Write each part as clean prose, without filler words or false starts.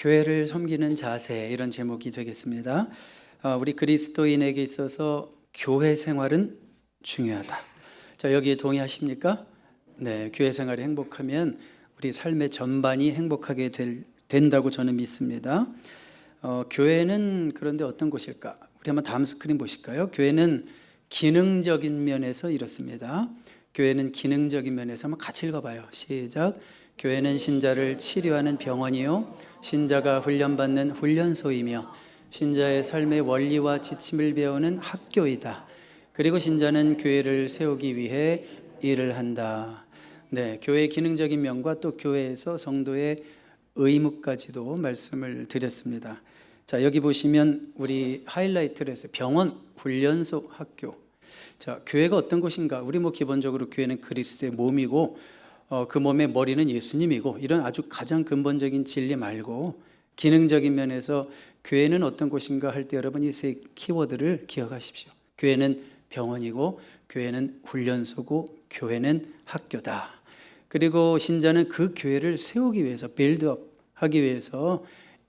교회를 섬기는 자세, 이런 제목이 되겠습니다. 우리 그리스도인에게 있어서 교회 생활은 중요하다. 자, 여기에 동의하십니까? 네, 교회 생활이 행복하면 우리 삶의 전반이 행복하게 된다고 저는 믿습니다. 교회는 그런데 어떤 곳일까? 우리 한번 다음 스크린 보실까요? 교회는 기능적인 면에서 이렇습니다. 교회는 기능적인 면에서 한번 같이 읽어봐요. 시작. 교회는 신자를 치료하는 병원이요, 신자가 훈련받는 훈련소이며 신자의 삶의 원리와 지침을 배우는 학교이다. 그리고 신자는 교회를 세우기 위해 일을 한다. 네, 교회의 기능적인 면과 또 교회에서 성도의 의무까지도 말씀을 드렸습니다. 자, 여기 보시면 우리 하이라이트를 해서 병원, 훈련소, 학교. 자, 교회가 어떤 곳인가? 우리 기본적으로 교회는 그리스도의 몸이고 그 몸의 머리는 예수님이고, 이런 아주 가장 근본적인 진리 말고 기능적인 면에서 교회는 어떤 곳인가 할 때 여러분 이 세 키워드를 기억하십시오. 교회는 병원이고, 교회는 훈련소고, 교회는 학교다. 그리고 신자는 그 교회를 세우기 위해서, 빌드업 하기 위해서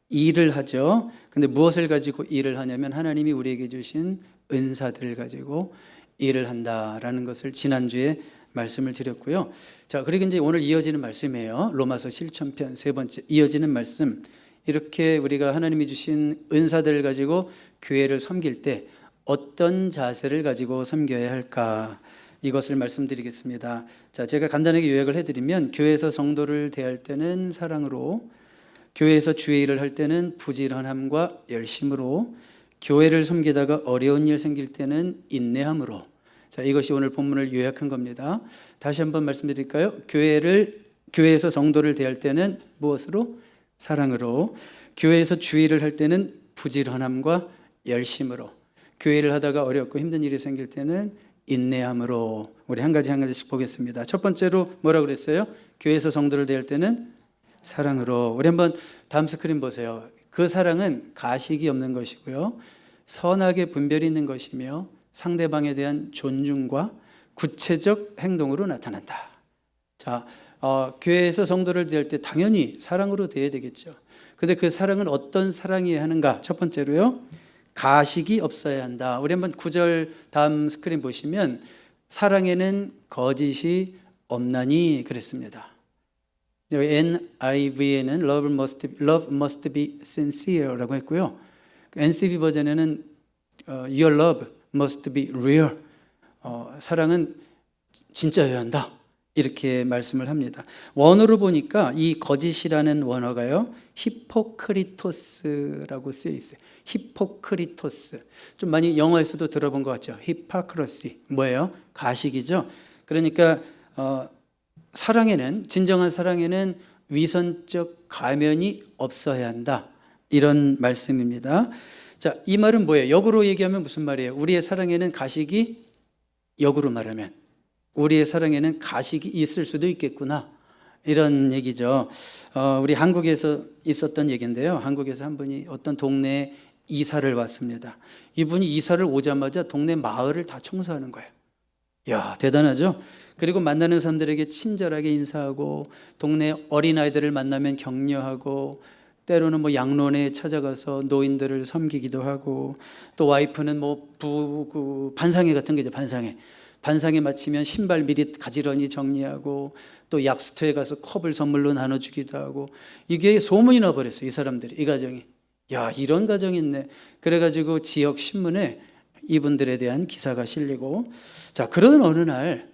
일을 하죠. 근데 무엇을 가지고 일을 하냐면 하나님이 우리에게 주신 은사들을 가지고 일을 한다라는 것을 지난주에 말씀을 드렸고요. 자, 그리고 이제 오늘 이어지는 말씀이에요. 로마서 실천편 세 번째 이어지는 말씀. 이렇게 우리가 하나님이 주신 은사들을 가지고 교회를 섬길 때 어떤 자세를 가지고 섬겨야 할까? 이것을 말씀드리겠습니다. 자, 제가 간단하게 요약을 해드리면, 교회에서 성도를 대할 때는 사랑으로, 교회에서 주의 일을 할 때는 부지런함과 열심으로, 교회를 섬기다가 어려운 일 생길 때는 인내함으로. 자, 이것이 오늘 본문을 요약한 겁니다. 다시 한번 말씀드릴까요? 교회에서 성도를 대할 때는 무엇으로? 사랑으로. 교회에서 주의를 할 때는 부지런함과 열심으로. 교회를 하다가 어렵고 힘든 일이 생길 때는 인내함으로. 우리 한 가지씩 보겠습니다. 첫 번째로 뭐라고 그랬어요? 교회에서 성도를 대할 때는 사랑으로. 우리 한번 다음 스크린 보세요. 그 사랑은 가식이 없는 것이고요, 선악의 분별이 있는 것이며 상대방에 대한 존중과 구체적 행동으로 나타난다. 자, 교회에서 성도를 대할 때 당연히 사랑으로 대해야 되겠죠. 근데 그 사랑은 어떤 사랑이어야 하는가? 첫 번째로요, 가식이 없어야 한다. 우리 한번 9절 다음 스크린 보시면 사랑에는 거짓이 없나니 그랬습니다. NIV에는 love must be sincere라고 했고요. NCV 버전에는 your love must be real. 사랑은 진짜여야 한다. 이렇게 말씀을 합니다. 원어로 보니까 이 거짓이라는 원어가요, 히포크리토스라고 쓰여 있어요. 히포크리토스. 좀 많이 영어에서도 들어본 것 같죠. 히파크러시. 뭐예요? 가식이죠. 그러니까 사랑에는, 진정한 사랑에는 위선적 가면이 없어야 한다. 이런 말씀입니다. 자, 이 말은 뭐예요? 역으로 얘기하면 무슨 말이에요? 우리의 사랑에는 가식이, 역으로 말하면 우리의 사랑에는 가식이 있을 수도 있겠구나, 이런 얘기죠. 우리 한국에서 있었던 얘기인데요. 한국에서 한 분이 어떤 동네에 이사를 왔습니다. 이분이 이사를 오자마자 동네 마을을 다 청소하는 거예요. 야, 대단하죠? 그리고 만나는 사람들에게 친절하게 인사하고, 동네 어린아이들을 만나면 격려하고, 때로는 양로원에 찾아가서 노인들을 섬기기도 하고, 또 와이프는 반상회 같은 게 있죠. 반상회 마치면 신발 미리 가지런히 정리하고, 또 약수터에 가서 컵을 선물로 나눠주기도 하고. 이게 소문이 나버렸어요. 이 사람들이, 이 가정이. 야, 이런 가정이 있네. 그래가지고 지역 신문에 이분들에 대한 기사가 실리고. 자, 그러던 어느 날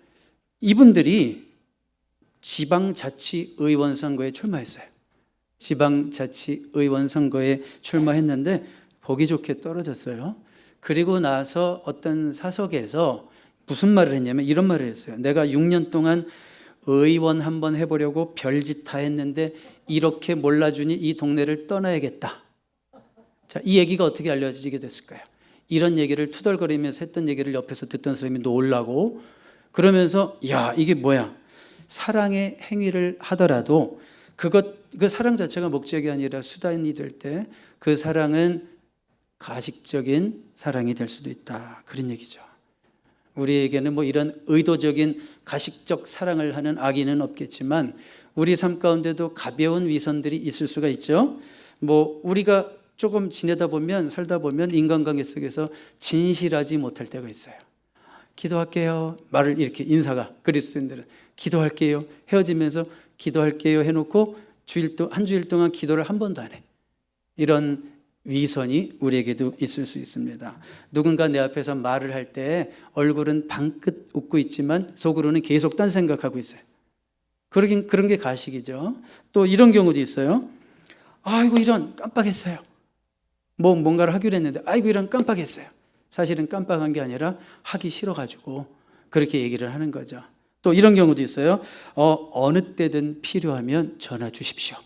이분들이 지방자치의원 선거에 출마했어요. 지방자치의원 선거에 출마했는데 보기 좋게 떨어졌어요. 그리고 나서 어떤 사석에서 무슨 말을 했냐면 이런 말을 했어요. 내가 6년 동안 의원 한번 해보려고 별짓 다 했는데 이렇게 몰라주니 이 동네를 떠나야겠다. 자, 이 얘기가 어떻게 알려지게 됐을까요? 이런 얘기를 투덜거리면서 했던 얘기를 옆에서 듣던 사람이 놀라고, 그러면서 야, 이게 뭐야? 사랑의 행위를 하더라도 그 사랑 자체가 목적이 아니라 수단이 될 때 그 사랑은 가식적인 사랑이 될 수도 있다. 그런 얘기죠. 우리에게는 이런 의도적인 가식적 사랑을 하는 악인은 없겠지만 우리 삶 가운데도 가벼운 위선들이 있을 수가 있죠. 뭐 우리가 조금 지내다 보면 살다 보면 인간관계 속에서 진실하지 못할 때가 있어요. 기도할게요. 말을 이렇게 인사가 그리스도인들은 기도할게요. 헤어지면서 기도할게요 해놓고 한 주일 동안 기도를 한 번도 안 해. 이런 위선이 우리에게도 있을 수 있습니다. 누군가 내 앞에서 말을 할 때 얼굴은 방긋 웃고 있지만 속으로는 계속 딴 생각하고 있어요. 그런 게 가식이죠. 또 이런 경우도 있어요. 아이고 이런 깜빡했어요. 뭔가를 하기로 했는데 아이고 이런 깜빡했어요. 사실은 깜빡한 게 아니라 하기 싫어가지고 그렇게 얘기를 하는 거죠. 또 이런 경우도 있어요. 어느 때든 필요하면 전화 주십시오.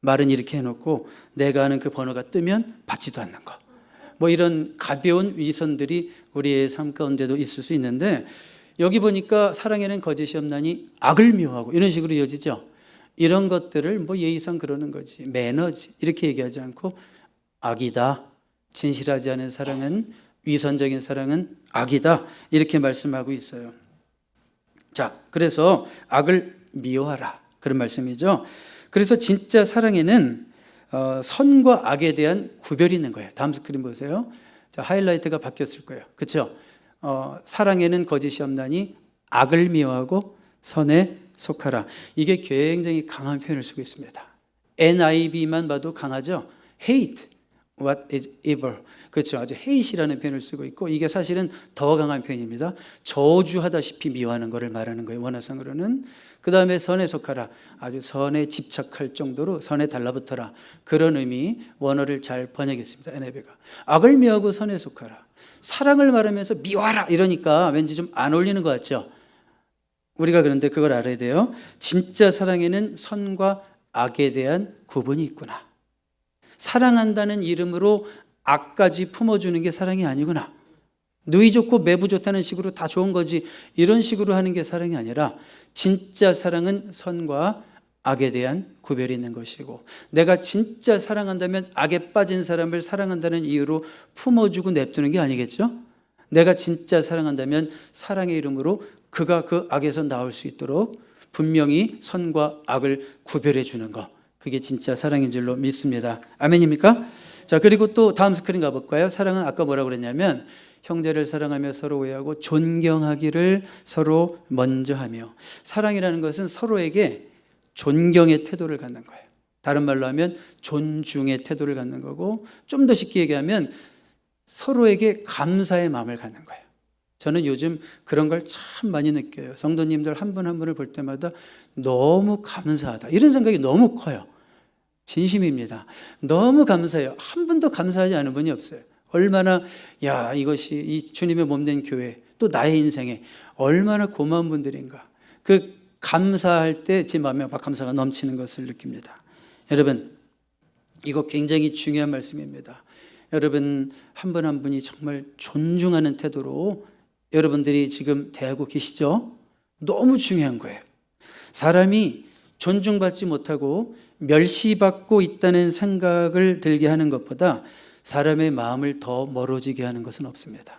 말은 이렇게 해놓고 내가 아는 그 번호가 뜨면 받지도 않는 거. 뭐 이런 가벼운 위선들이 우리의 삶 가운데도 있을 수 있는데 여기 보니까 사랑에는 거짓이 없나니 악을 미워하고 이런 식으로 이어지죠. 이런 것들을 뭐 예의상 그러는 거지, 매너지 이렇게 얘기하지 않고 악이다. 진실하지 않은 사랑은, 위선적인 사랑은 악이다. 이렇게 말씀하고 있어요. 자, 그래서 악을 미워하라. 그런 말씀이죠. 그래서 진짜 사랑에는 선과 악에 대한 구별이 있는 거예요. 다음 스크린 보세요. 자, 하이라이트가 바뀌었을 거예요. 그렇죠? 사랑에는 거짓이 없나니 악을 미워하고 선에 속하라. 이게 굉장히 강한 표현을 쓰고 있습니다. NIV만 봐도 강하죠. Hate what is evil. 그렇죠. 아주 hate이라는 표현을 쓰고 있고 이게 사실은 더 강한 표현입니다. 저주하다시피 미워하는 것을 말하는 거예요. 원어상으로는. 그 다음에 선에 속하라. 아주 선에 집착할 정도로 선에 달라붙어라. 그런 의미 원어를 잘 번역했습니다. NIV가. 악을 미워하고 선에 속하라. 사랑을 말하면서 미워하라 이러니까 왠지 좀 안 어울리는 것 같죠. 우리가 그런데 그걸 알아야 돼요. 진짜 사랑에는 선과 악에 대한 구분이 있구나. 사랑한다는 이름으로 악까지 품어주는 게 사랑이 아니구나. 누이 좋고 매부 좋다는 식으로 다 좋은 거지 이런 식으로 하는 게 사랑이 아니라 진짜 사랑은 선과 악에 대한 구별이 있는 것이고 내가 진짜 사랑한다면 악에 빠진 사람을 사랑한다는 이유로 품어주고 냅두는 게 아니겠죠? 내가 진짜 사랑한다면 사랑의 이름으로 그가 그 악에서 나올 수 있도록 분명히 선과 악을 구별해 주는 것, 그게 진짜 사랑인 줄로 믿습니다. 아멘입니까? 자, 그리고 또 다음 스크린 가볼까요? 사랑은 아까 뭐라고 그랬냐면 형제를 사랑하며 서로 오해하고 존경하기를 서로 먼저 하며. 사랑이라는 것은 서로에게 존경의 태도를 갖는 거예요. 다른 말로 하면 존중의 태도를 갖는 거고 좀 더 쉽게 얘기하면 서로에게 감사의 마음을 갖는 거예요. 저는 요즘 그런 걸 참 많이 느껴요. 성도님들 한 분 한 분을 볼 때마다 너무 감사하다 이런 생각이 너무 커요. 진심입니다. 너무 감사해요. 한 분도 감사하지 않은 분이 없어요. 얼마나 이것이 이 주님의 몸된 교회 또 나의 인생에 얼마나 고마운 분들인가. 그 감사할 때 제 마음에 막 감사가 넘치는 것을 느낍니다. 여러분 이거 굉장히 중요한 말씀입니다. 여러분 한 분 한 분이 정말 존중하는 태도로 여러분들이 지금 대하고 계시죠? 너무 중요한 거예요. 사람이 존중받지 못하고 멸시받고 있다는 생각을 들게 하는 것보다 사람의 마음을 더 멀어지게 하는 것은 없습니다.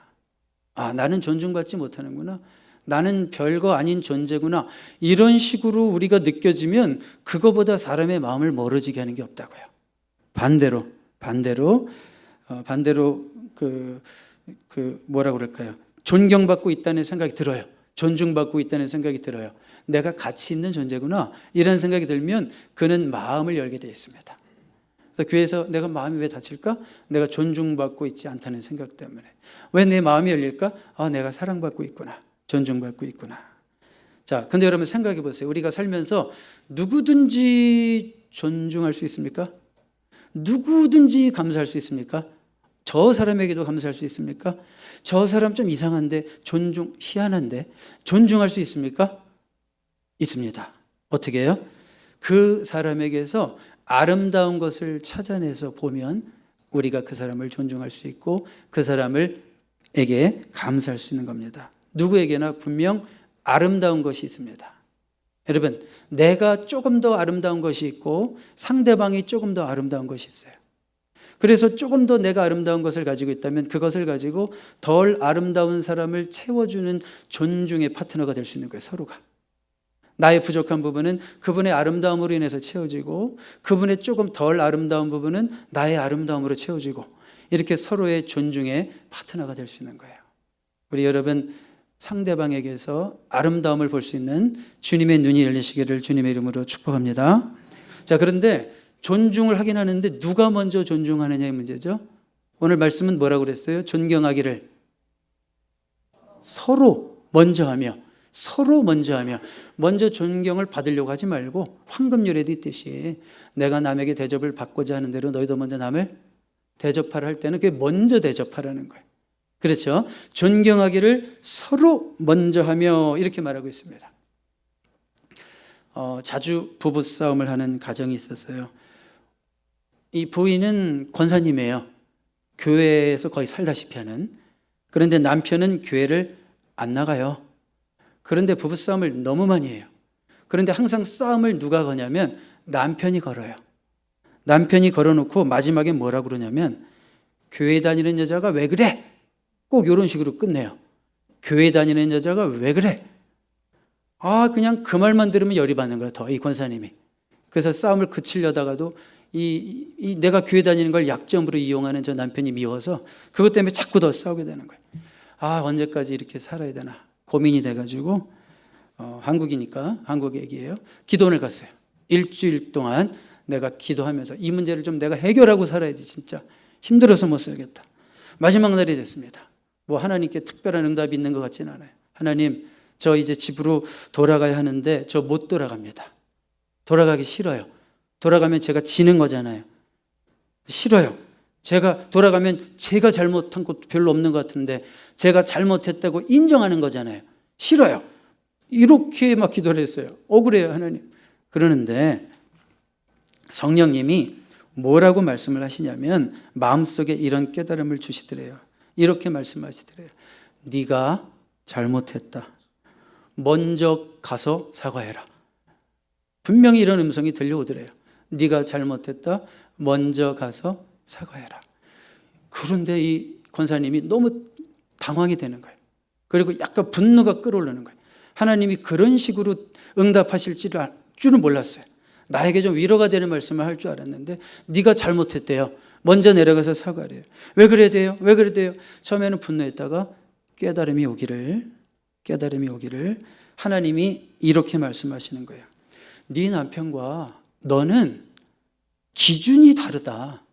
나는 존중받지 못하는구나. 나는 별거 아닌 존재구나. 이런 식으로 우리가 느껴지면 그거보다 사람의 마음을 멀어지게 하는 게 없다고요. 반대로 뭐라고 그럴까요? 존경받고 있다는 생각이 들어요. 존중받고 있다는 생각이 들어요. 내가 가치 있는 존재구나 이런 생각이 들면 그는 마음을 열게 되어 있습니다. 그래서 교회에서 내가 마음이 왜 닫힐까? 내가 존중받고 있지 않다는 생각 때문에. 왜 내 마음이 열릴까? 내가 사랑받고 있구나. 존중받고 있구나. 자, 근데 여러분 생각해 보세요. 우리가 살면서 누구든지 존중할 수 있습니까? 누구든지 감사할 수 있습니까? 저 사람에게도 감사할 수 있습니까? 저 사람 좀 이상한데 희한한데 존중할 수 있습니까? 있습니다. 어떻게 해요? 그 사람에게서 아름다운 것을 찾아내서 보면 우리가 그 사람을 존중할 수 있고 그 사람에게 감사할 수 있는 겁니다. 누구에게나 분명 아름다운 것이 있습니다. 여러분, 내가 조금 더 아름다운 것이 있고 상대방이 조금 더 아름다운 것이 있어요. 그래서 조금 더 내가 아름다운 것을 가지고 있다면 그것을 가지고 덜 아름다운 사람을 채워주는 존중의 파트너가 될 수 있는 거예요. 서로가. 나의 부족한 부분은 그분의 아름다움으로 인해서 채워지고 그분의 조금 덜 아름다운 부분은 나의 아름다움으로 채워지고 이렇게 서로의 존중의 파트너가 될 수 있는 거예요. 우리 여러분 상대방에게서 아름다움을 볼 수 있는 주님의 눈이 열리시기를 주님의 이름으로 축복합니다. 자, 그런데 존중을 하긴 하는데 누가 먼저 존중하느냐의 문제죠. 오늘 말씀은 뭐라고 그랬어요? 존경하기를 서로 먼저 하며 먼저 존경을 받으려고 하지 말고 황금률에도 있듯이 내가 남에게 대접을 받고자 하는 대로 너희도 먼저 남을 대접하라 할 때는 그게 먼저 대접하라는 거예요. 그렇죠? 존경하기를 서로 먼저 하며 이렇게 말하고 있습니다. 자주 부부싸움을 하는 가정이 있었어요. 이 부인은 권사님이에요. 교회에서 거의 살다시피 하는. 그런데 남편은 교회를 안 나가요. 그런데 부부싸움을 너무 많이 해요. 그런데 항상 싸움을 누가 거냐면 남편이 걸어요. 남편이 걸어놓고 마지막에 뭐라고 그러냐면 교회 다니는 여자가 왜 그래? 꼭 이런 식으로 끝내요. 교회 다니는 여자가 왜 그래? 그냥 그 말만 들으면 열이 받는 거예요. 더 이 권사님이. 그래서 싸움을 그치려다가도 내가 교회 다니는 걸 약점으로 이용하는 저 남편이 미워서 그것 때문에 자꾸 더 싸우게 되는 거예요. 언제까지 이렇게 살아야 되나 고민이 돼가지고 한국이니까 한국 얘기예요. 기도원을 갔어요. 일주일 동안 내가 기도하면서 이 문제를 좀 내가 해결하고 살아야지 진짜 힘들어서 못 살겠다. 마지막 날이 됐습니다. 뭐 하나님께 특별한 응답이 있는 것 같지는 않아요. 하나님, 저 이제 집으로 돌아가야 하는데 저 못 돌아갑니다. 돌아가기 싫어요. 돌아가면 제가 지는 거잖아요. 싫어요. 제가 돌아가면 제가 잘못한 것도 별로 없는 것 같은데 제가 잘못했다고 인정하는 거잖아요. 싫어요. 이렇게 막 기도를 했어요. 억울해요, 하나님. 그러는데 성령님이 뭐라고 말씀을 하시냐면 마음속에 이런 깨달음을 주시더래요. 이렇게 말씀하시더래요. 네가 잘못했다. 먼저 가서 사과해라. 분명히 이런 음성이 들려오더래요. 네가 잘못했다. 먼저 가서 사과해라. 그런데 이 권사님이 너무 당황이 되는 거예요. 그리고 약간 분노가 끓어오르는 거예요. 하나님이 그런 식으로 응답하실 줄은 몰랐어요. 나에게 좀 위로가 되는 말씀을 할 줄 알았는데 네가 잘못했대요. 먼저 내려가서 사과래요. 왜 그래야 돼요? 왜 그래야 돼요? 처음에는 분노했다가 깨달음이 오기를 하나님이 이렇게 말씀하시는 거예요. 네 남편과 너는 기준이 다르다.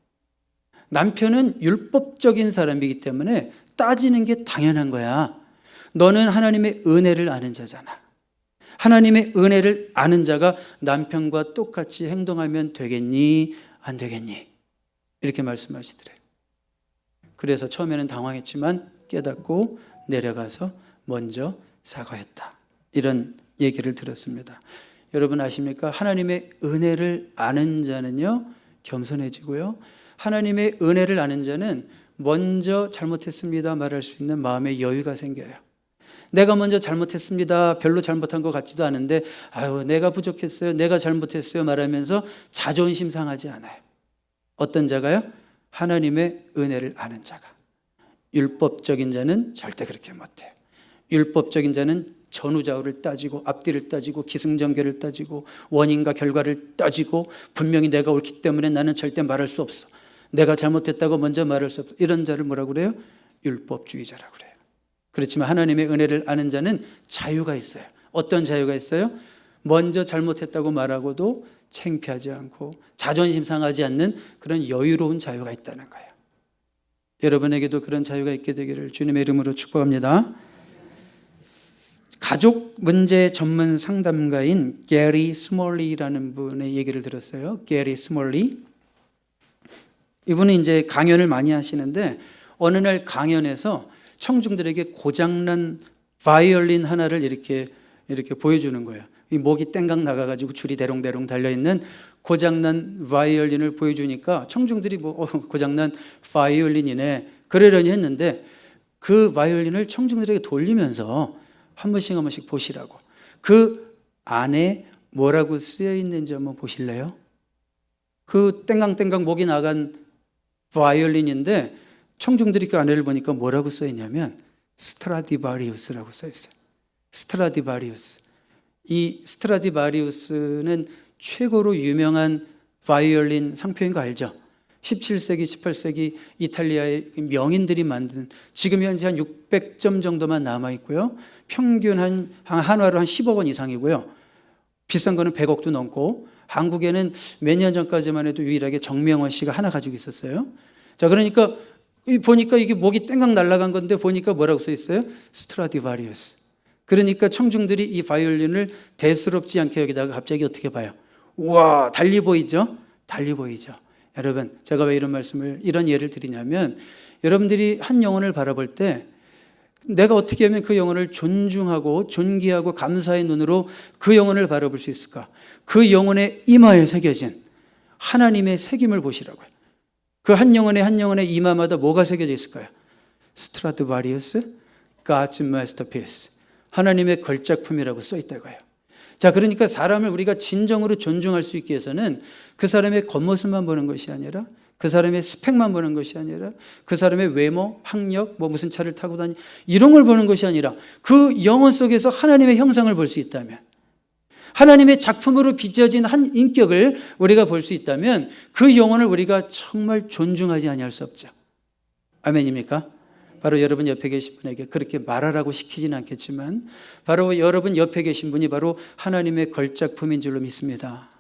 남편은 율법적인 사람이기 때문에 따지는 게 당연한 거야. 너는 하나님의 은혜를 아는 자잖아. 하나님의 은혜를 아는 자가 남편과 똑같이 행동하면 되겠니? 안 되겠니? 이렇게 말씀하시더래요. 그래서 처음에는 당황했지만 깨닫고 내려가서 먼저 사과했다. 이런 얘기를 들었습니다. 여러분 아십니까? 하나님의 은혜를 아는 자는요 겸손해지고요. 하나님의 은혜를 아는 자는 먼저 잘못했습니다 말할 수 있는 마음의 여유가 생겨요. 내가 먼저 잘못했습니다. 별로 잘못한 것 같지도 않은데 내가 부족했어요. 내가 잘못했어요 말하면서 자존심 상하지 않아요. 어떤 자가요? 하나님의 은혜를 아는 자가. 율법적인 자는 절대 그렇게 못해요. 율법적인 자는 전후좌우를 따지고 앞뒤를 따지고 기승전결을 따지고 원인과 결과를 따지고 분명히 내가 옳기 때문에 나는 절대 말할 수 없어. 내가 잘못했다고 먼저 말할 수 없어. 이런 자를 뭐라고 그래요? 율법주의자라고 그래요. 그렇지만 하나님의 은혜를 아는 자는 자유가 있어요. 어떤 자유가 있어요? 먼저 잘못했다고 말하고도 창피하지 않고 자존심 상하지 않는 그런 여유로운 자유가 있다는 거예요. 여러분에게도 그런 자유가 있게 되기를 주님의 이름으로 축복합니다. 가족 문제 전문 상담가인 게리 스몰리라는 분의 얘기를 들었어요. 게리 스몰리. 이분은 이제 강연을 많이 하시는데 어느 날 강연에서 청중들에게 고장난 바이올린 하나를 이렇게 보여주는 거예요. 이 목이 땡강 나가가지고 줄이 대롱대롱 달려있는 고장난 바이올린을 보여주니까 청중들이 고장난 바이올린이네 그러려니 했는데 그 바이올린을 청중들에게 돌리면서 한 번씩 보시라고. 그 안에 뭐라고 쓰여 있는지 한번 보실래요? 그 땡강땡강 목이 나간 바이올린인데 청중들이 그 안에를 보니까 뭐라고 써 있냐면 스트라디바리우스라고 써 있어요. 스트라디바리우스. 이 스트라디바리우스는 최고로 유명한 바이올린 상표인 거 알죠? 17세기, 18세기 이탈리아의 명인들이 만든, 지금 현재 한 600점 정도만 남아있고요. 평균 한화로 한 10억 원 이상이고요. 비싼 거는 100억도 넘고, 한국에는 몇 년 전까지만 해도 유일하게 정명원 씨가 하나 가지고 있었어요. 자, 그러니까 보니까 이게 목이 땡강 날아간 건데 보니까 뭐라고 써 있어요? 스트라디바리우스. 그러니까 청중들이 이 바이올린을 대수롭지 않게 여기다가 갑자기 어떻게 봐요? 우와, 달리 보이죠? 달리 보이죠. 여러분, 제가 왜 이런 예를 드리냐면, 여러분들이 한 영혼을 바라볼 때 내가 어떻게 하면 그 영혼을 존중하고 존귀하고 감사의 눈으로 그 영혼을 바라볼 수 있을까? 그 영혼의 이마에 새겨진 하나님의 새김을 보시라고요. 그 한 영혼의 이마마다 뭐가 새겨져 있을까요? 스트라디바리우스, God's masterpiece, 하나님의 걸작품이라고 써 있다고요. 자, 그러니까 사람을 우리가 진정으로 존중할 수 있게 해서는 그 사람의 겉모습만 보는 것이 아니라, 그 사람의 스펙만 보는 것이 아니라, 그 사람의 외모, 학력, 무슨 차를 타고 다니, 이런 걸 보는 것이 아니라 그 영혼 속에서 하나님의 형상을 볼 수 있다면, 하나님의 작품으로 빚어진 한 인격을 우리가 볼 수 있다면 그 영혼을 우리가 정말 존중하지 아니할 수 없죠. 아멘입니까? 바로 여러분 옆에 계신 분에게 그렇게 말하라고 시키지는 않겠지만, 바로 여러분 옆에 계신 분이 바로 하나님의 걸작품인 줄로 믿습니다.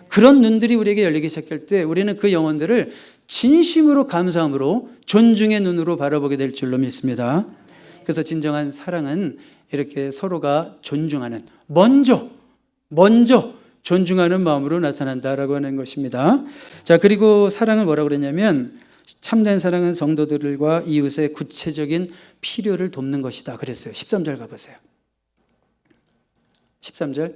그런 눈들이 우리에게 열리기 시작할 때 우리는 그 영혼들을 진심으로 감사함으로 존중의 눈으로 바라보게 될 줄로 믿습니다. 그래서 진정한 사랑은 이렇게 서로가 존중하는, 먼저 존중하는 마음으로 나타난다라고 하는 것입니다. 자, 그리고 사랑은 뭐라고 그랬냐면, 참된 사랑은 성도들과 이웃의 구체적인 필요를 돕는 것이다 그랬어요. 13절 가보세요. 13절,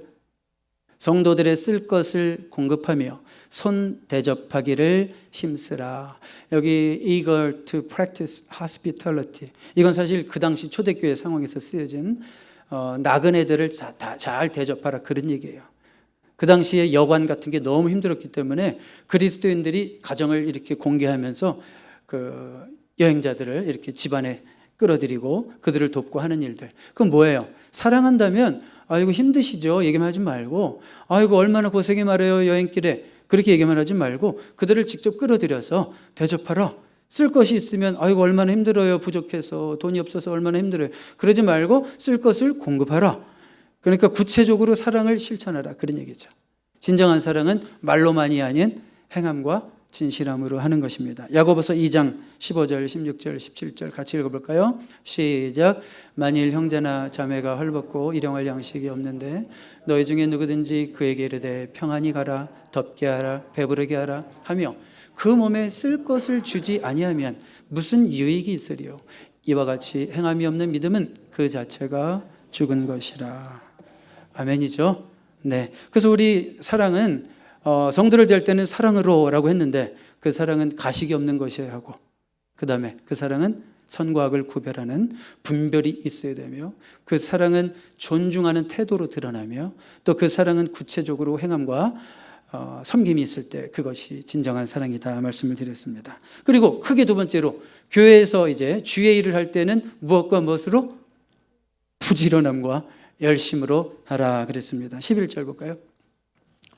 성도들의 쓸 것을 공급하며 손 대접하기를 힘쓰라. 여기 eager to practice hospitality, 이건 사실 그 당시 초대교회 상황에서 쓰여진 나그네들을 잘 대접하라 그런 얘기예요. 그 당시에 여관 같은 게 너무 힘들었기 때문에 그리스도인들이 가정을 이렇게 공개하면서 그 여행자들을 이렇게 집안에 끌어들이고 그들을 돕고 하는 일들. 그건 뭐예요? 사랑한다면 아이고 힘드시죠? 얘기만 하지 말고, 아이고 얼마나 고생이 많아요 여행길에, 그렇게 얘기만 하지 말고 그들을 직접 끌어들여서 대접하라. 쓸 것이 있으면 아이고 얼마나 힘들어요, 부족해서 돈이 없어서 얼마나 힘들어요, 그러지 말고 쓸 것을 공급하라. 그러니까 구체적으로 사랑을 실천하라 그런 얘기죠. 진정한 사랑은 말로만이 아닌 행함과 진실함으로 하는 것입니다. 야고보서 2장 15절, 16절, 17절 같이 읽어볼까요? 시작. 만일 형제나 자매가 헐벗고 일용할 양식이 없는데 너희 중에 누구든지 그에게 이르되 평안히 가라, 덥게 하라, 배부르게 하라 하며 그 몸에 쓸 것을 주지 아니하면 무슨 유익이 있으리요? 이와 같이 행함이 없는 믿음은 그 자체가 죽은 것이라. 아멘이죠? 네. 그래서 우리 사랑은 성도를 대할 때는 사랑으로라고 했는데, 그 사랑은 가식이 없는 것이어야 하고, 그 다음에 그 사랑은 선과 악을 구별하는 분별이 있어야 되며, 그 사랑은 존중하는 태도로 드러나며, 또 그 사랑은 구체적으로 행함과 섬김이 있을 때 그것이 진정한 사랑이다 말씀을 드렸습니다. 그리고 크게 두 번째로, 교회에서 이제 주의 일을 할 때는 무엇과 무엇으로? 부지런함과 열심으로 하라 그랬습니다. 11절 볼까요?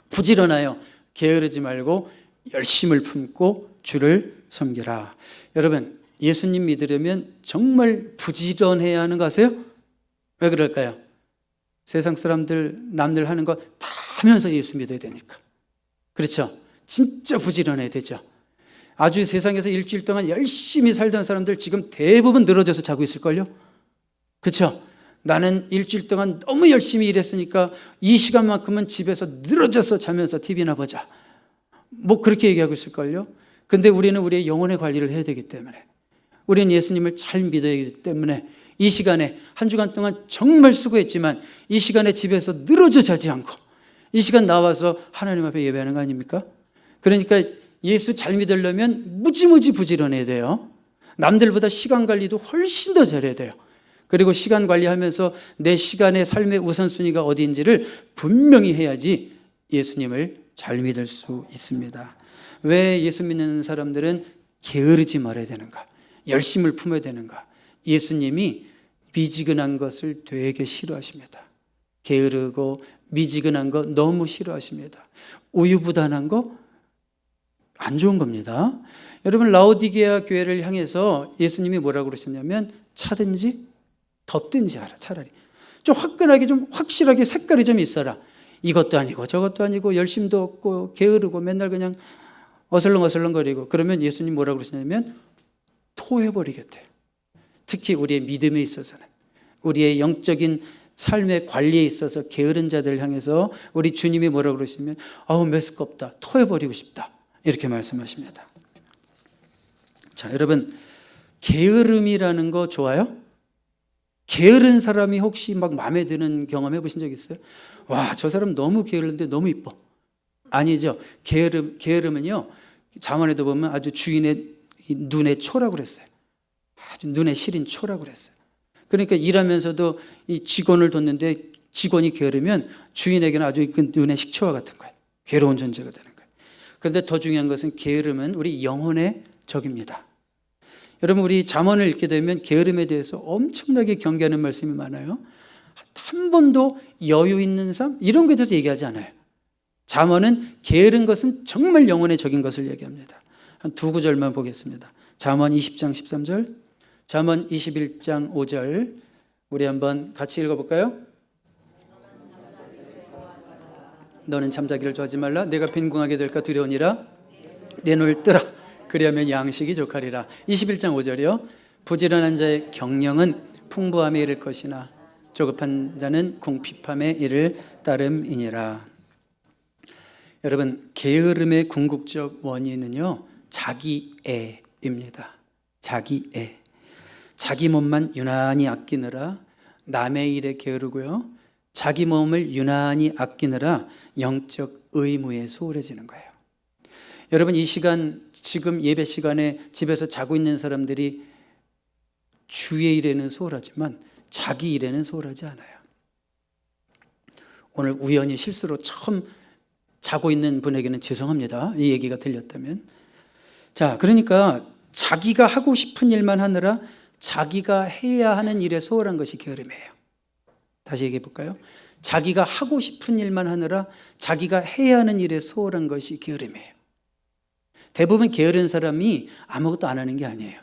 부지런하여 게으르지 말고 열심을 품고 주를 섬기라. 여러분, 예수님 믿으려면 정말 부지런해야 하는 거 아세요? 왜 그럴까요? 세상 사람들 남들 하는 거 다 하면서 예수 믿어야 되니까. 그렇죠? 진짜 부지런해야 되죠. 아주 세상에서 일주일 동안 열심히 살던 사람들 지금 대부분 늘어져서 자고 있을걸요? 그렇죠? 나는 일주일 동안 너무 열심히 일했으니까 이 시간만큼은 집에서 늘어져서 자면서 TV나 보자, 뭐 그렇게 얘기하고 있을걸요. 근데 우리는 우리의 영혼의 관리를 해야 되기 때문에, 우리는 예수님을 잘 믿어야 하기 때문에 이 시간에 한 주간 동안 정말 수고했지만 이 시간에 집에서 늘어져 자지 않고 이 시간 나와서 하나님 앞에 예배하는 거 아닙니까? 그러니까 예수 잘 믿으려면 무지무지 부지런해야 돼요. 남들보다 시간 관리도 훨씬 더 잘해야 돼요. 그리고 시간 관리하면서 내 시간의 삶의 우선순위가 어디인지를 분명히 해야지 예수님을 잘 믿을 수 있습니다. 왜 예수 믿는 사람들은 게으르지 말아야 되는가? 열심을 품어야 되는가? 예수님이 미지근한 것을 되게 싫어하십니다. 게으르고 미지근한 거 너무 싫어하십니다. 우유부단한 거 안 좋은 겁니다. 여러분, 라오디게아 교회를 향해서 예수님이 뭐라고 그러셨냐면 차든지 덥든지 하라. 차라리 좀 화끈하게, 좀 확실하게 색깔이 좀 있어라. 이것도 아니고 저것도 아니고 열심도 없고 게으르고 맨날 그냥 어슬렁어슬렁거리고, 그러면 예수님 뭐라고 그러시냐면 토해버리겠대요. 특히 우리의 믿음에 있어서는, 우리의 영적인 삶의 관리에 있어서 게으른 자들을 향해서 우리 주님이 뭐라고 그러시면 아우 메스껍다, 토해버리고 싶다, 이렇게 말씀하십니다. 자, 여러분, 게으름이라는 거 좋아요? 게으른 사람이 혹시 막 마음에 드는 경험 해보신 적 있어요? 와, 저 사람 너무 게으른데 너무 이뻐. 아니죠. 게으름은요, 잠언에도 보면 아주 주인의 눈의 초라고 그랬어요. 아주 눈에 시린 초라고 그랬어요. 그러니까 일하면서도 이 직원을 뒀는데 직원이 게으르면 주인에게는 아주 그 눈의 식초와 같은 거예요. 괴로운 존재가 되는 거예요. 그런데 더 중요한 것은 게으름은 우리 영혼의 적입니다. 여러분, 우리 잠언을 읽게 되면 게으름에 대해서 엄청나게 경계하는 말씀이 많아요. 한 번도 여유 있는 삶 이런 것에 대해서 얘기하지 않아요. 잠언은 게으른 것은 정말 영혼의 적인 것을 얘기합니다. 한 두 구절만 보겠습니다. 잠언 20장 13절, 잠언 21장 5절, 우리 한번 같이 읽어볼까요? 너는 잠자기를 좋아하지 말라. 내가 빈궁하게 될까 두려우니라. 내 눈을 뜨라. 그리하면 양식이 족하리라. 21장 5절이요. 부지런한 자의 경영은 풍부함에 이를 것이나 조급한 자는 궁핍함에 이를 따름이니라. 여러분, 게으름의 궁극적 원인은요, 자기애입니다. 자기애. 자기 몸만 유난히 아끼느라 남의 일에 게으르고요, 자기 몸을 유난히 아끼느라 영적 의무에 소홀해지는 거예요. 여러분, 이 시간, 지금 예배 시간에 집에서 자고 있는 사람들이 주의 일에는 소홀하지만 자기 일에는 소홀하지 않아요. 오늘 우연히 실수로 처음 자고 있는 분에게는 죄송합니다. 이 얘기가 들렸다면. 자, 그러니까 자기가 하고 싶은 일만 하느라 자기가 해야 하는 일에 소홀한 것이 게으름이에요. 다시 얘기해 볼까요? 자기가 하고 싶은 일만 하느라 자기가 해야 하는 일에 소홀한 것이 게으름이에요. 대부분 게으른 사람이 아무것도 안 하는 게 아니에요.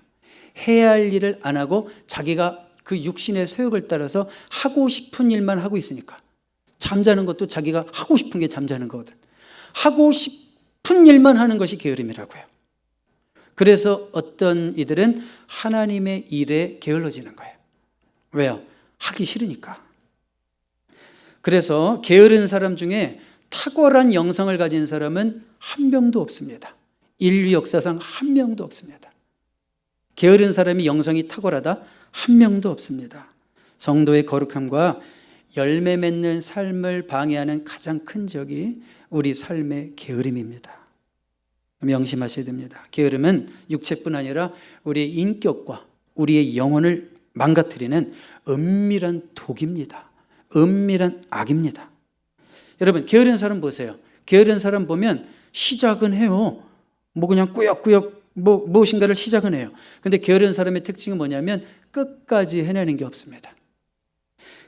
해야 할 일을 안 하고 자기가 그 육신의 소욕을 따라서 하고 싶은 일만 하고 있으니까. 잠자는 것도 자기가 하고 싶은 게 잠자는 거거든. 하고 싶은 일만 하는 것이 게으름이라고요. 그래서 어떤 이들은 하나님의 일에 게을러지는 거예요. 왜요? 하기 싫으니까. 그래서 게으른 사람 중에 탁월한 영성을 가진 사람은 한 명도 없습니다. 인류 역사상 한 명도 없습니다. 게으른 사람이 영성이 탁월하다? 한 명도 없습니다. 성도의 거룩함과 열매 맺는 삶을 방해하는 가장 큰 적이 우리 삶의 게으름입니다. 명심하셔야 됩니다. 게으름은 육체뿐 아니라 우리의 인격과 우리의 영혼을 망가뜨리는 은밀한 독입니다. 은밀한 악입니다. 여러분, 게으른 사람 보세요. 게으른 사람 보면 시작은 해요. 뭐 그냥 꾸역꾸역 무엇인가를 시작은 해요. 근데 게으른 사람의 특징은 뭐냐면 끝까지 해내는 게 없습니다.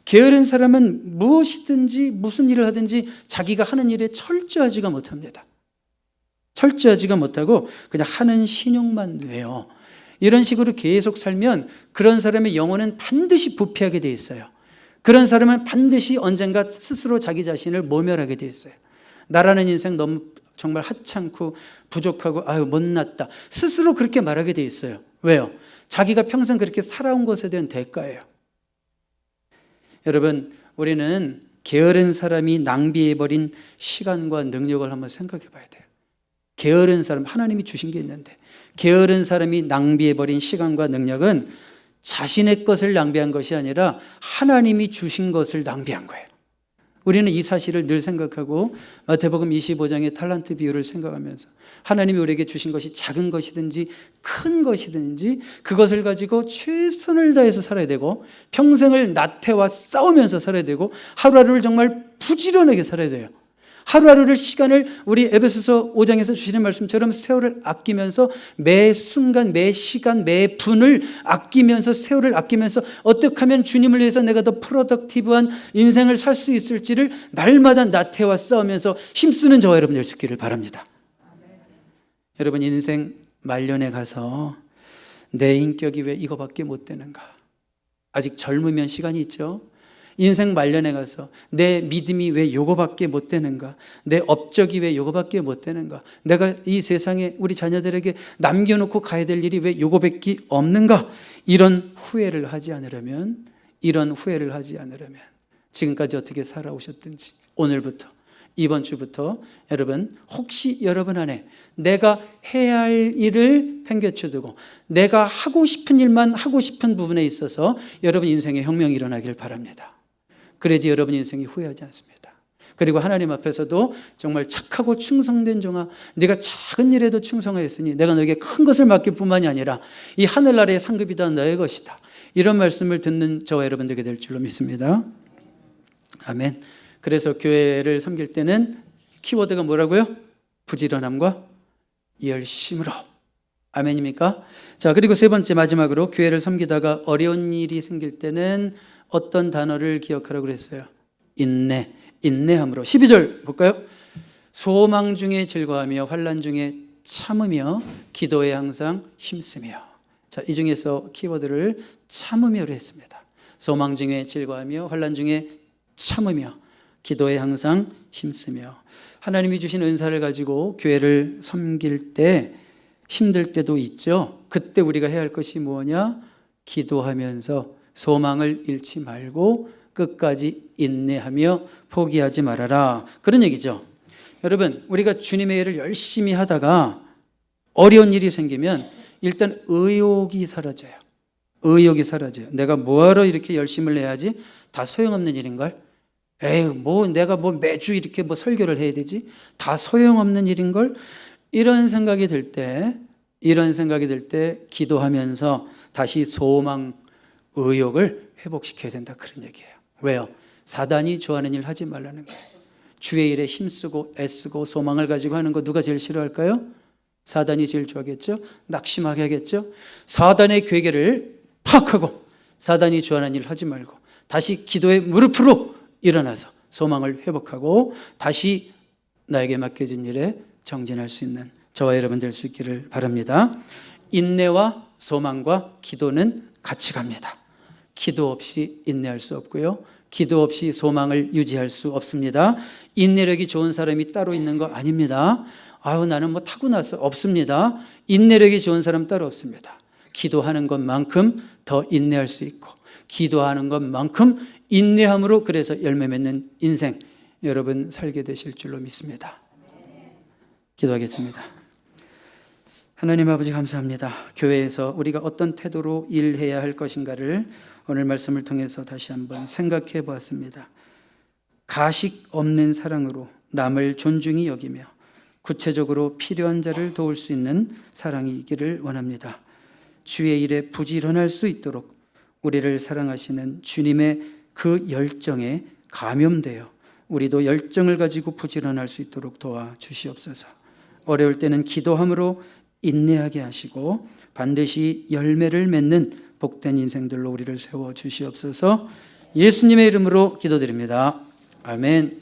게으른 사람은 무엇이든지 무슨 일을 하든지 자기가 하는 일에 철저하지가 못합니다. 철저하지가 못하고 그냥 하는 신용만 내요. 이런 식으로 계속 살면 그런 사람의 영혼은 반드시 부패하게 돼 있어요. 그런 사람은 반드시 언젠가 스스로 자기 자신을 모멸하게 돼 있어요. 나라는 인생 너무 정말 하찮고 부족하고 아유 못났다, 스스로 그렇게 말하게 돼 있어요. 왜요? 자기가 평생 그렇게 살아온 것에 대한 대가예요. 여러분, 우리는 게으른 사람이 낭비해버린 시간과 능력을 한번 생각해 봐야 돼요. 게으른 사람, 하나님이 주신 게 있는데 게으른 사람이 낭비해버린 시간과 능력은 자신의 것을 낭비한 것이 아니라 하나님이 주신 것을 낭비한 거예요. 우리는 이 사실을 늘 생각하고 마태복음 25장의 탈란트 비유를 생각하면서 하나님이 우리에게 주신 것이 작은 것이든지 큰 것이든지 그것을 가지고 최선을 다해서 살아야 되고 평생을 나태와 싸우면서 살아야 되고 하루하루를 정말 부지런하게 살아야 돼요. 하루하루를 시간을 우리 에베소서 5장에서 주시는 말씀처럼 세월을 아끼면서 매 순간, 매 시간, 매 분을 아끼면서 세월을 아끼면서 어떻게 하면 주님을 위해서 내가 더 프로덕티브한 인생을 살 수 있을지를 날마다 나태와 싸우면서 힘쓰는 저와 여러분 될 수 있기를 바랍니다. 여러분 인생 말년에 가서 내 인격이 왜 이거밖에 못 되는가? 아직 젊으면 시간이 있죠. 인생 말년에 가서 내 믿음이 왜 요거밖에 못 되는가? 내 업적이 왜 요거밖에 못 되는가? 내가 이 세상에 우리 자녀들에게 남겨놓고 가야 될 일이 왜 요거밖에 없는가? 이런 후회를 하지 않으려면 지금까지 어떻게 살아오셨든지 오늘부터 이번 주부터 여러분 혹시 여러분 안에 내가 해야 할 일을 팽개쳐 두고 내가 하고 싶은 일만 하고 싶은 부분에 있어서 여러분 인생의 혁명이 일어나길 바랍니다. 그래야지 여러분 인생이 후회하지 않습니다. 그리고 하나님 앞에서도 정말 착하고 충성된 종아, 네가 작은 일에도 충성하였으니 내가 너에게 큰 것을 맡길 뿐만이 아니라 이 하늘나라의 상급이 다 너의 것이다. 이런 말씀을 듣는 저와 여러분 되게 될 줄로 믿습니다. 아멘. 그래서 교회를 섬길 때는 키워드가 뭐라고요? 부지런함과 열심으로. 아멘입니까? 자, 그리고 세 번째 마지막으로 교회를 섬기다가 어려운 일이 생길 때는 어떤 단어를 기억하라고 그랬어요? 인내함으로. 12절 볼까요? 소망 중에 즐거워하며 환난 중에 참으며 기도에 항상 힘쓰며. 자, 이 중에서 키워드를 참으며로 했습니다. 소망 중에 즐거워하며 환난 중에 참으며 기도에 항상 힘쓰며. 하나님이 주신 은사를 가지고 교회를 섬길 때 힘들 때도 있죠. 그때 우리가 해야 할 것이 뭐냐? 기도하면서 소망을 잃지 말고 끝까지 인내하며 포기하지 말아라. 그런 얘기죠. 여러분, 우리가 주님의 일을 열심히 하다가 어려운 일이 생기면 일단 의욕이 사라져요. 내가 뭐하러 이렇게 열심을 해야지? 다 소용없는 일인걸? 내가 매주 이렇게 설교를 해야 되지? 다 소용없는 일인걸? 이런 생각이 들 때 기도하면서 다시 소망, 의욕을 회복시켜야 된다. 그런 얘기예요. 왜요? 사단이 좋아하는 일 하지 말라는 거예요. 주의 일에 힘쓰고 애쓰고 소망을 가지고 하는 거 누가 제일 싫어할까요? 사단이 제일 좋아하겠죠? 낙심하게 하겠죠? 사단의 괴계를 파악하고 사단이 좋아하는 일 하지 말고 다시 기도의 무릎으로 일어나서 소망을 회복하고 다시 나에게 맡겨진 일에 정진할 수 있는 저와 여러분 될 수 있기를 바랍니다. 인내와 소망과 기도는 같이 갑니다. 기도 없이 인내할 수 없고요. 기도 없이 소망을 유지할 수 없습니다. 인내력이 좋은 사람이 따로 있는 거 아닙니다. 나는 타고났어. 없습니다. 인내력이 좋은 사람 따로 없습니다. 기도하는 것만큼 더 인내할 수 있고 기도하는 것만큼 인내함으로 그래서 열매 맺는 인생 여러분 살게 되실 줄로 믿습니다. 기도하겠습니다. 하나님 아버지 감사합니다. 교회에서 우리가 어떤 태도로 일해야 할 것인가를 오늘 말씀을 통해서 다시 한번 생각해 보았습니다. 가식 없는 사랑으로 남을 존중히 여기며 구체적으로 필요한 자를 도울 수 있는 사랑이기를 원합니다. 주의 일에 부지런할 수 있도록 우리를 사랑하시는 주님의 그 열정에 감염되어 우리도 열정을 가지고 부지런할 수 있도록 도와주시옵소서. 어려울 때는 기도함으로 인내하게 하시고 반드시 열매를 맺는 복된 인생들로 우리를 세워주시옵소서. 예수님의 이름으로 기도드립니다. 아멘.